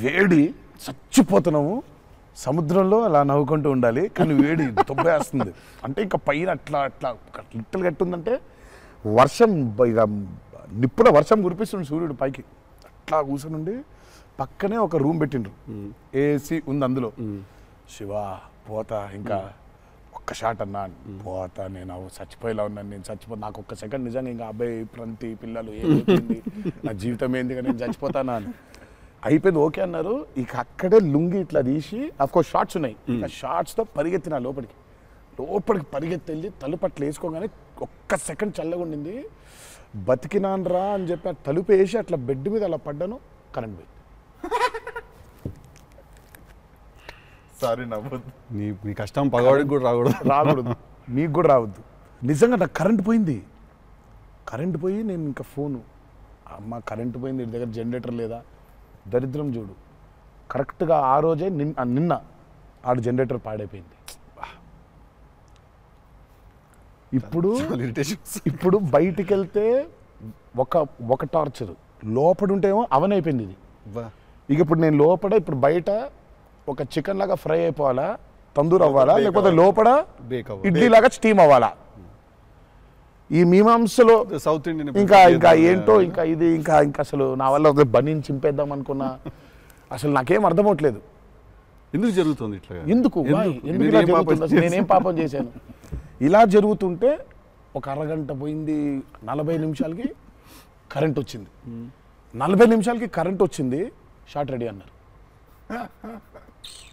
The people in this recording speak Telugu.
వేడి చచ్చిపోతున్నాము, సముద్రంలో అలా నవ్వుకుంటూ ఉండాలి, కానీ వేడి దుబ్బేస్తుంది. అంటే ఇంకా పైన అట్లా అట్లా లిట్టలు కట్టుందంటే వర్షం, ఇక నిప్పుల వర్షం కురిపిస్తుంది సూర్యుడు పైకి. అట్లా కూర్చొని పక్కనే ఒక రూమ్ పెట్టిండ్రు, ఏసీ ఉంది అందులో. శివ పోతా, ఇంకా ఒక్క షాట్ అన్నా, పోతా నేను చచ్చిపోయేలా ఉన్నాను, నేను చచ్చిపోతా, నాకు ఒక్క సెకండ్ నిజంగా ఇంకా అబ్బాయి ప్రంతి పిల్లలు ఏమైపోయింది, నా జీవితం ఏంది, నేను చచ్చిపోతానా అని అయిపోయింది. ఓకే అన్నారు. ఇక అక్కడే లుంగి ఇట్లా తీసి, అఫ్కోర్స్ షార్ట్స్ ఉన్నాయి, ఇక షార్ట్స్తో పరిగెత్తిన లోపలికి పరిగెత్తి వెళ్ళి తలుపు అట్లా వేసుకోగానే ఒక్క సెకండ్ చల్లగా ఉండింది. బతికినాన్రా అని చెప్పి తలుపు వేసి అట్లా బెడ్ మీద అలా పడ్డాను, కరెంట్ పోయింది. సారీ నవ్వద్దు, నీ కష్టం పగవాడికి కూడా రాకూడదు, మీకు కూడా రావద్దు. నిజంగా నాకు కరెంట్ పోయింది. కరెంట్ పోయి నేను ఇంకా ఫోను, అమ్మ కరెంట్ పోయింది, ఇంటి దగ్గర జనరేటర్ లేదా, దరిద్రం చూడు. కరెక్ట్గా ఆ రోజే నిన్న ఆడు జనరేటర్ పాడైపోయింది. ఇప్పుడు బయటికి వెళ్తే ఒక టార్చర్, లోపల ఉంటేమో అవన్ అయిపోయింది ఇది. ఇక ఇప్పుడు నేను లోపల, ఇప్పుడు బయట ఒక చికెన్ లాగా ఫ్రై అయిపోవాలా, తందూరు అవ్వాలా, లేకపోతే లోపల ఇడ్లీ లాగా స్టీమ్ అవ్వాలా. ఈ మీమాంసలో సౌత్ ఇండియన్ ఇంకా ఏంటో, ఇంకా ఇది ఇంకా అసలు నా వల్ల బనీని చింపేద్దాం అనుకున్నా, అసలు నాకేం అర్థం అవట్లేదు. ఎందుకు జరుగుతుంది ఇట్లా? ఎందుకు ఇలా జరుగుతుంది? అసలు నేనేం పాపం చేశాను? ఇలా జరుగుతుంటే ఒక అరగంట పోయింది, 40 నిమిషాలకి కరెంట్ వచ్చింది. 40 నిమిషాలకి కరెంట్ వచ్చింది, షాట్ రెడీ అన్నారు.